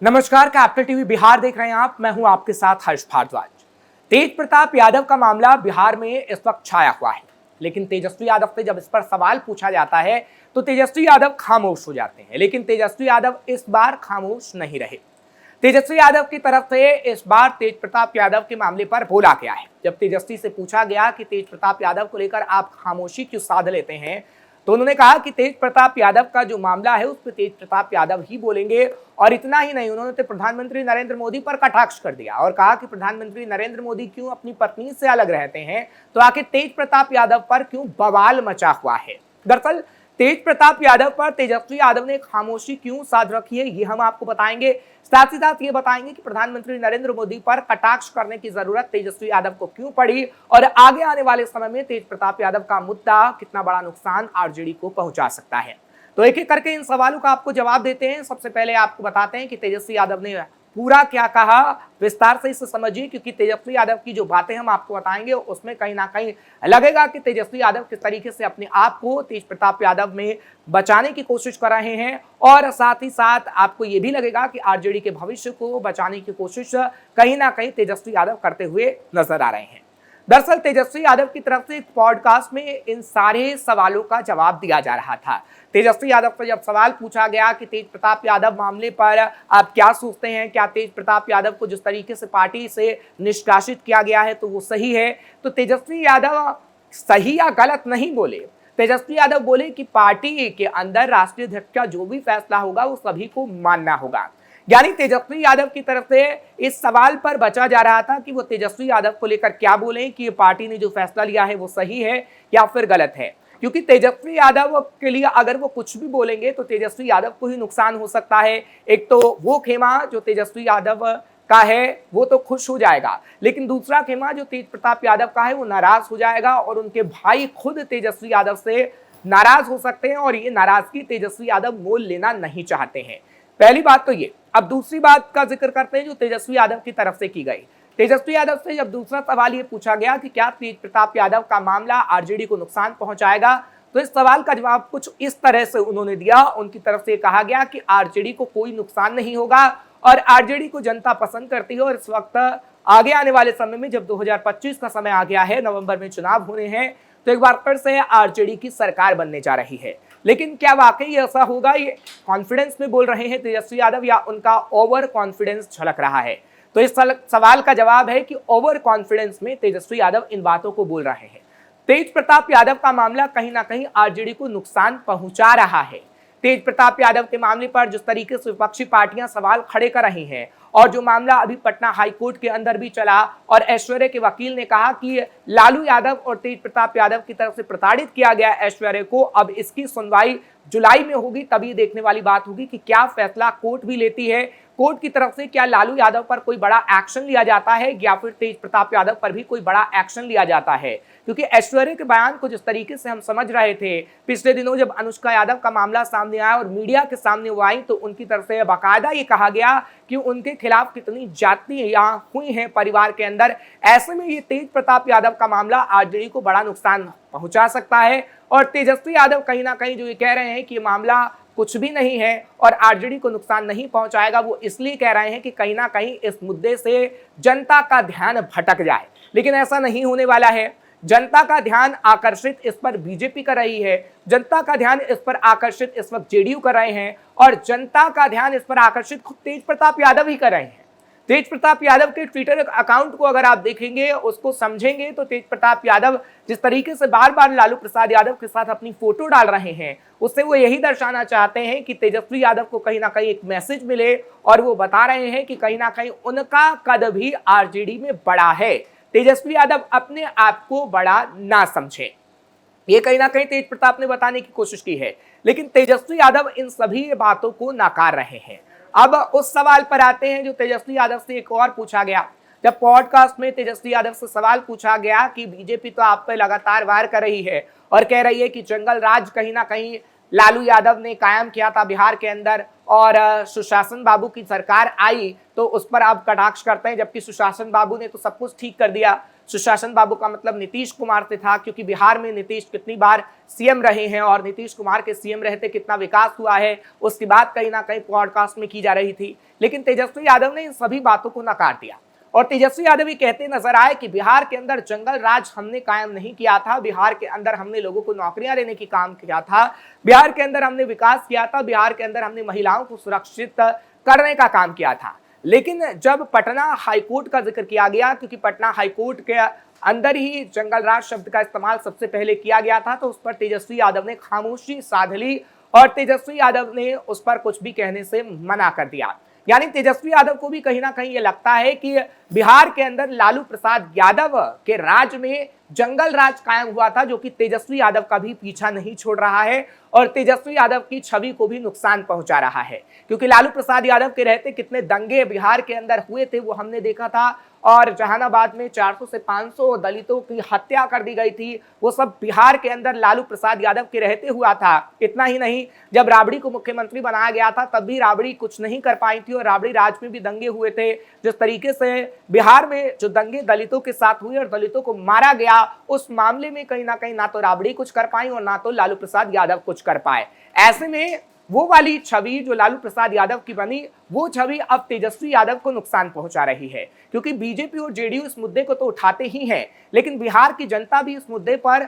नमस्कार, capital TV Bihar देख रहे हैं आप। मैं हूं आपके साथ हर्ष भारद्वाज। तेज प्रताप यादव का मामला बिहार में इस वक्त छाया हुआ है, लेकिन तेजस्वी यादव से जब इस पर सवाल पूछा जाता है तो तेजस्वी यादव खामोश हो जाते हैं। लेकिन तेजस्वी यादव इस बार खामोश नहीं रहे। तेजस्वी यादव की तरफ से इस बार तेज प्रताप यादव के मामले पर बोला गया है। जब तेजस्वी से पूछा गया कि तेज प्रताप यादव को लेकर आप खामोशी क्यों साध लेते हैं, तो उन्होंने कहा कि तेज प्रताप यादव का जो मामला है उस पर तेज प्रताप यादव ही बोलेंगे। और इतना ही नहीं, उन्होंने तो प्रधानमंत्री नरेंद्र मोदी पर कटाक्ष कर दिया और कहा कि प्रधानमंत्री नरेंद्र मोदी क्यों अपनी पत्नी से अलग रहते हैं, तो आखिर तेज प्रताप यादव पर क्यों बवाल मचा हुआ है। दरअसल तेज प्रताप यादव पर तेजस्वी यादव ने खामोशी क्यों साध रखी है, ये हम आपको बताएंगे। साथ ही साथ ये बताएंगे कि प्रधानमंत्री नरेंद्र मोदी पर कटाक्ष करने की जरूरत तेजस्वी यादव को क्यों पड़ी और आगे आने वाले समय में तेज प्रताप यादव का मुद्दा कितना बड़ा नुकसान आरजेडी को पहुंचा सकता है। तो एक एक करके इन सवालों का आपको जवाब देते हैं। सबसे पहले आपको बताते हैं कि तेजस्वी यादव ने पूरा क्या कहा, विस्तार से इसे समझिए, क्योंकि तेजस्वी यादव की जो बातें हम आपको बताएंगे उसमें कहीं ना कहीं लगेगा कि तेजस्वी यादव किस तरीके से अपने आप को तेज प्रताप यादव में बचाने की कोशिश कर रहे हैं, और साथ ही साथ आपको यह भी लगेगा कि आरजेडी के भविष्य को बचाने की कोशिश कहीं ना कहीं तेजस्वी यादव करते हुए नजर आ रहे हैं। दरअसल तेजस्वी यादव की तरफ से एक पॉडकास्ट में इन सारे सवालों का जवाब दिया जा रहा था। तेजस्वी यादव से जब सवाल पूछा गया कि तेज प्रताप यादव मामले पर आप क्या सोचते हैं, क्या तेज प्रताप यादव को जिस तरीके से पार्टी से निष्कासित किया गया है तो वो सही है, तो तेजस्वी यादव सही या गलत नहीं बोले। तेजस्वी यादव बोले कि पार्टी के अंदर राष्ट्रीय अध्यक्ष का जो भी फैसला होगा वो सभी को मानना होगा। यानी तेजस्वी यादव की तरफ से इस सवाल पर बचा जा रहा था कि वो तेजस्वी यादव को लेकर क्या बोलें कि पार्टी ने जो फैसला लिया है वो सही है या फिर गलत है। क्योंकि तेजस्वी यादव के लिए अगर वो कुछ भी बोलेंगे तो तेजस्वी यादव को ही नुकसान हो सकता है। एक तो वो खेमा जो तेजस्वी यादव का है वो तो खुश हो जाएगा, लेकिन दूसरा खेमा जो तेज प्रताप यादव का है वो नाराज हो जाएगा और उनके भाई खुद तेजस्वी यादव से नाराज हो सकते हैं, और ये नाराजगी तेजस्वी यादव मोल लेना नहीं चाहते हैं। पहली बात तो ये। अब दूसरी बात का जिक्र करते हैं जो तेजस्वी यादव की तरफ से की गई। तेजस्वी यादव से जब दूसरा सवाल ये पूछा गया कि क्या तेज प्रताप यादव का मामला आरजेडी को नुकसान पहुंचाएगा, तो इस सवाल का जवाब कुछ इस तरह से उन्होंने दिया। उनकी तरफ से कहा गया कि आरजेडी को कोई नुकसान नहीं होगा और आरजेडी को जनता पसंद करती है, और इस वक्त आगे आने वाले समय में जब 2025 का समय आ गया है, नवंबर में चुनाव होने हैं, तो एक बार फिर से आरजेडी की सरकार बनने जा रही है। लेकिन क्या वाकई ऐसा होगा? ये कॉन्फिडेंस में बोल रहे हैं तेजस्वी यादव या उनका ओवर कॉन्फिडेंस झलक रहा है? तो इस सवाल का जवाब है कि ओवर कॉन्फिडेंस में तेजस्वी यादव इन बातों को बोल रहे हैं। तेज प्रताप यादव का मामला कहीं ना कहीं आरजेडी को नुकसान पहुंचा रहा है। तेज प्रताप यादव के मामले पर जिस तरीके से विपक्षी पार्टियां सवाल खड़े कर रही हैं, और जो मामला अभी पटना हाईकोर्ट के अंदर भी चला और ऐश्वर्य के वकील ने कहा कि लालू यादव और तेज प्रताप यादव की तरफ से प्रताड़ित किया गया ऐश्वर्य को, अब इसकी सुनवाई जुलाई में होगी। तभी देखने वाली बात होगी कि क्या फैसला कोर्ट भी लेती है। कोर्ट की तरफ से क्या लालू यादव पर कोई बड़ा एक्शन लिया जाता है या फिर तेज प्रताप यादव पर भी कोई बड़ा एक्शन लिया जाता है। क्योंकि ऐश्वर्य के बयान को जिस तरीके से हम समझ रहे थे पिछले दिनों, जब अनुष्का यादव का मामला सामने आया और मीडिया के सामने वो आई, तो उनकी तरफ से बाकायदा ये कहा गया कि उनके खिलाफ कितनी जातियां हुई हैं परिवार के अंदर। ऐसे में ये तेज प्रताप यादव का मामला आरजेडी को बड़ा नुकसान पहुंचा सकता है, और तेजस्वी यादव कहीं ना कहीं जो ये कह रहे हैं कि मामला कुछ भी नहीं है और आरजेडी को नुकसान नहीं पहुंचाएगा, वो इसलिए कह रहे हैं कि कहीं ना कहीं इस मुद्दे से जनता का ध्यान भटक जाए। लेकिन ऐसा नहीं होने वाला है। जनता का ध्यान आकर्षित इस पर बीजेपी कर रही है, जनता का ध्यान इस पर आकर्षित इस वक्त जेडीयू कर रहे हैं, और जनता का ध्यान इस पर आकर्षित खुद तेज प्रताप यादव ही कर रहे हैं। तेज प्रताप यादव के ट्विटर अकाउंट को अगर आप देखेंगे, उसको समझेंगे, तो तेज प्रताप यादव जिस तरीके से बार बार लालू प्रसाद यादव के साथ अपनी फोटो डाल रहे हैं, उससे वो यही दर्शाना चाहते हैं कि तेजस्वी यादव को कहीं ना कहीं एक मैसेज मिले, और वो बता रहे हैं कि कहीं ना कहीं उनका कद भी आरजेडी में बड़ा है। तेजस्वी यादव अपने आप को बड़ा ना समझे, ये कहीं ना कहीं तेज प्रताप ने बताने की कोशिश की है, लेकिन तेजस्वी यादव इन सभी बातों को नकार रहे हैं। अब उस सवाल पर आते हैं जो तेजस्वी यादव से एक और पूछा गया। जब पॉडकास्ट में तेजस्वी यादव से सवाल पूछा गया कि बीजेपी तो आप पे लगातार वार कर रही है और कह रही है कि जंगल राज कहीं ना कहीं लालू यादव ने कायम किया था बिहार के अंदर, और सुशासन बाबू की सरकार आई तो उस पर आप कटाक्ष करते हैं, जबकि सुशासन बाबू ने तो सब कुछ ठीक कर दिया। सुशासन बाबू का मतलब नीतीश कुमार से था, क्योंकि बिहार में नीतीश कितनी बार सीएम रहे हैं और नीतीश कुमार के सीएम रहते कितना विकास हुआ है उसकी बात कहीं ना कहीं पॉडकास्ट में की जा रही थी। लेकिन तेजस्वी यादव ने इन सभी बातों को नकार दिया और तेजस्वी यादव ये कहते नजर आए कि बिहार के अंदर जंगल राज हमने कायम नहीं किया था, बिहार के अंदर हमने लोगों को नौकरियां देने की काम किया था, बिहार के अंदर हमने विकास किया था, बिहार के अंदर हमने महिलाओं को सुरक्षित करने का काम किया था। लेकिन जब पटना हाईकोर्ट का जिक्र किया गया, क्योंकि पटना हाईकोर्ट के अंदर ही जंगल राज शब्द का इस्तेमाल सबसे पहले किया गया था, तो उस पर तेजस्वी यादव ने खामोशी साध ली और तेजस्वी यादव ने उस पर कुछ भी कहने से मना कर दिया। यानी तेजस्वी यादव को भी कहीं ना कहीं ये लगता है कि बिहार के अंदर लालू प्रसाद यादव के राज में जंगल राज कायम हुआ था, जो कि तेजस्वी यादव का भी पीछा नहीं छोड़ रहा है और तेजस्वी यादव की छवि को भी नुकसान पहुंचा रहा है। क्योंकि लालू प्रसाद यादव के रहते कितने दंगे बिहार के अंदर हुए थे वो हमने देखा था, और जहानाबाद में 400 से 500 दलितों की हत्या कर दी गई थी, वो सब बिहार के अंदर लालू प्रसाद यादव के रहते हुआ था। इतना ही नहीं, जब राबड़ी को मुख्यमंत्री बनाया गया था तब भी राबड़ी कुछ नहीं कर पाई थी और राबड़ी राज में भी दंगे हुए थे। जिस तरीके से बिहार में जो दंगे दलितों के साथ हुए और दलितों को मारा गया, उस मामले में कहीं ना तो राबड़ी कुछ कर पाई और ना तो लालू प्रसाद यादव कुछ कर पाए। ऐसे में वो वाली छवि जो लालू प्रसाद यादव की बनी, वो छवि अब तेजस्वी यादव को नुकसान पहुंचा रही है। क्योंकि बीजेपी और जेडीयू इस मुद्दे को तो उठाते ही हैं, लेकिन बिहार की जनता भी इस मुद्दे पर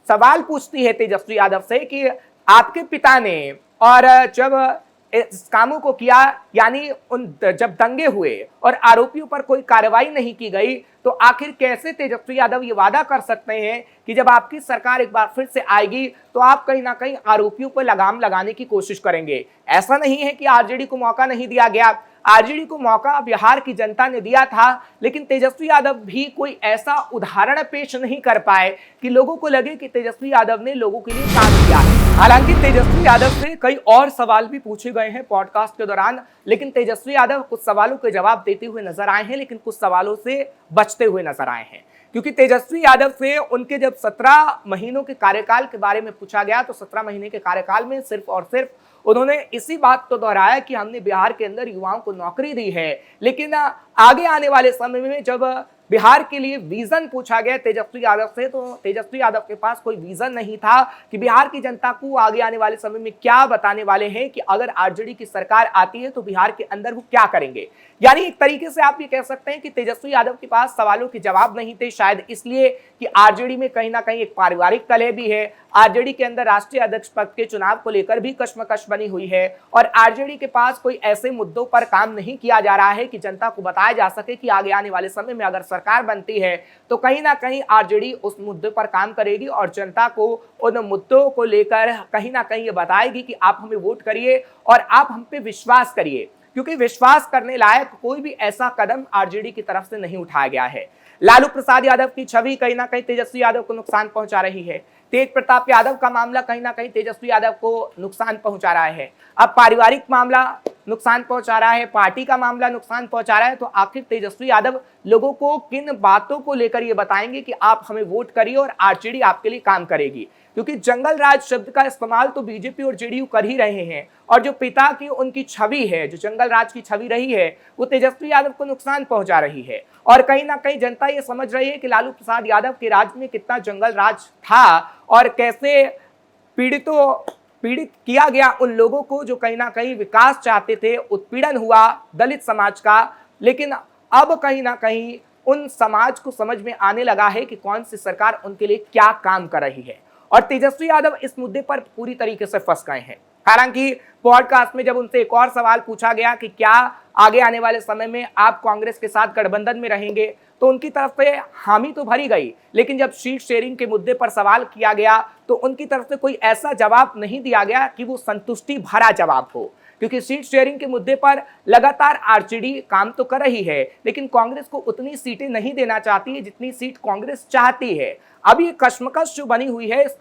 सवाल पूछती है तेजस्वी यादव से कि आपके पिता ने और जब इस कामों को किया, यानी उन जब दंगे हुए और आरोपियों पर कोई कार्रवाई नहीं की गई, तो आखिर कैसे तेजस्वी यादव ये वादा कर सकते हैं कि जब आपकी सरकार एक बार फिर से आएगी तो आप कहीं ना कहीं आरोपियों पर लगाम लगाने की कोशिश करेंगे। ऐसा नहीं है कि आरजेडी को मौका नहीं दिया गया, आरजेडी को मौका बिहार की जनता ने दिया था, लेकिन तेजस्वी यादव भी कोई ऐसा उदाहरण पेश नहीं कर पाए कि लोगों को लगे कि तेजस्वी यादव ने लोगों के लिए काम किया है। हालांकि तेजस्वी यादव से कई और सवाल भी पूछे गए हैं पॉडकास्ट के दौरान, लेकिन तेजस्वी यादव कुछ सवालों के जवाब देते हुए नजर आए हैं, लेकिन कुछ सवालों से बचते हुए नजर आए हैं। क्योंकि तेजस्वी यादव से उनके जब 17 महीनों के कार्यकाल के बारे में पूछा गया, तो 17 महीने के कार्यकाल में सिर्फ और सिर्फ उन्होंने इसी बात को दोहराया कि हमने बिहार के अंदर युवाओं को नौकरी दी है। लेकिन आगे आने वाले समय में जब बिहार के लिए विजन पूछा गया तेजस्वी यादव से, तो तेजस्वी यादव के पास कोई विजन नहीं था कि बिहार की जनता को आगे आने वाले समय में क्या बताने वाले हैं कि अगर आरजेडी की सरकार आती है तो बिहार के अंदर वो क्या करेंगे। यानी एक तरीके से आप ये कह सकते हैं कि तेजस्वी यादव के पास सवालों के जवाब नहीं थे, शायद इसलिए कि आरजेडी में कहीं ना कहीं एक पारिवारिक कलह भी है। आरजेडी के अंदर राष्ट्रीय अध्यक्ष पद के चुनाव को लेकर भी कश्मकश बनी हुई है और आरजेडी के पास कोई ऐसे मुद्दों पर काम नहीं किया जा रहा है कि जनता को बताया जा सके कि आगे आने वाले समय में अगर सरकार बनती है तो कहीं ना कहीं आरजेडी उस मुद्दे पर काम करेगी और जनता को उन मुद्दों को लेकर कहीं ना कहीं ये बताएगी कि आप हमें वोट करिए और आप हम पे विश्वास करिए। क्योंकि विश्वास करने लायक कोई भी ऐसा कदम आरजेडी की तरफ से नहीं उठाया गया है। लालू प्रसाद यादव की छवि कहीं ना कहीं तेजस्वी यादव को नुकसान पहुंचा रही है। तेज प्रताप यादव का मामला कहीं ना कहीं तेजस्वी यादव को नुकसान पहुंचा रहा है। अब पारिवारिक मामला नुकसान पहुंचा रहा है, पार्टी का मामला नुकसान पहुंचा रहा है, तो आखिर तेजस्वी यादव लोगों को किन बातों को लेकर ये बताएंगे कि आप हमें वोट करिए और आरजेडी आपके लिए काम करेगी। क्योंकि जंगल राज शब्द का इस्तेमाल तो बीजेपी और जेडीयू कर ही रहे हैं और जो पिता की उनकी छवि है, जो जंगल राज की छवि रही है, वो तेजस्वी यादव को नुकसान पहुंचा रही है। और कहीं ना कहीं जनता ये समझ रही है कि लालू प्रसाद यादव के राज में कितना जंगल राज था और कैसे पीड़ित किया गया उन लोगों को जो कहीं ना कहीं विकास चाहते थे, उत्पीड़न हुआ दलित समाज का। लेकिन अब कहीं ना कहीं उन समाज को समझ में आने लगा है कि कौन सी सरकार उनके लिए क्या काम कर रही है और तेजस्वी यादव इस मुद्दे पर पूरी तरीके से फंस गए हैं। हालांकि पॉडकास्ट में जब उनसे एक और सवाल पूछा गया कि क्या आगे आने वाले समय में आप कांग्रेस के साथ गठबंधन में रहेंगे, तो उनकी तरफ से हामी तो भरी गई, लेकिन जब सीट शेयरिंग के मुद्दे पर सवाल किया गया तो उनकी तरफ से कोई ऐसा जवाब नहीं दिया गया कि वो संतुष्टि भरा जवाब हो। क्योंकि सीट शेयरिंग के मुद्दे पर लगातार आरजेडी काम तो कर रही है, लेकिन कांग्रेस को उतनी सीटें नहीं देना चाहती है जितनी सीट कांग्रेस चाहती है। अब ये कश्मकश जो बनी हुई है, इस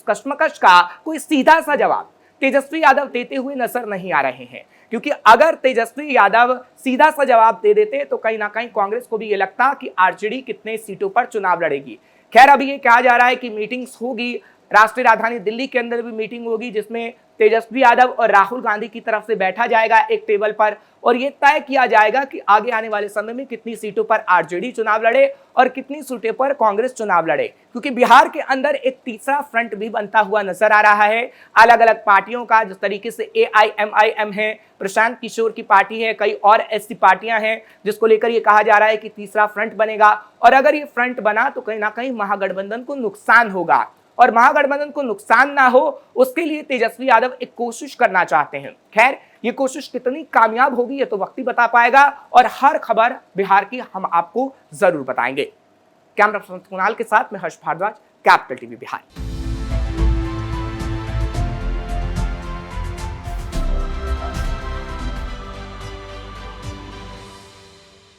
कश्मकश का कोई सीधा सा जवाब तेजस्वी यादव देते हुए नजर नहीं आ रहे हैं। क्योंकि अगर तेजस्वी यादव सीधा सा जवाब दे देते तो कहीं ना कहीं कांग्रेस को भी ये लगता कि आरजेडी कितने सीटों पर चुनाव लड़ेगी। खैर, अभी ये कहा जा रहा है कि मीटिंग्स होगी, राष्ट्रीय राजधानी दिल्ली के अंदर भी मीटिंग होगी जिसमें तेजस्वी यादव और राहुल गांधी की तरफ से बैठा जाएगा एक टेबल पर और ये तय किया जाएगा कि आगे आने वाले समय में कितनी सीटों पर आरजेडी चुनाव लड़े और कितनी सीटों पर कांग्रेस चुनाव लड़े, क्योंकि बिहार के अंदर एक तीसरा फ्रंट भी बनता हुआ नजर आ रहा है अलग अलग पार्टियों का। जिस तरीके से AIMIM है, प्रशांत किशोर की पार्टी है, कई और ऐसी पार्टियां हैं जिसको लेकर ये कहा जा रहा है कि तीसरा फ्रंट बनेगा। और अगर ये फ्रंट बना तो कहीं ना कहीं महागठबंधन को नुकसान होगा और महागठबंधन को नुकसान ना हो उसके लिए तेजस्वी यादव एक कोशिश करना चाहते हैं। खैर, ये कोशिश कितनी कामयाब होगी ये तो वक्त ही बता पाएगा और हर खबर बिहार की हम आपको जरूर बताएंगे। कैमरा पर्सन कुणाल के साथ मैं हर्ष भारद्वाज, कैपिटल टीवी बिहार।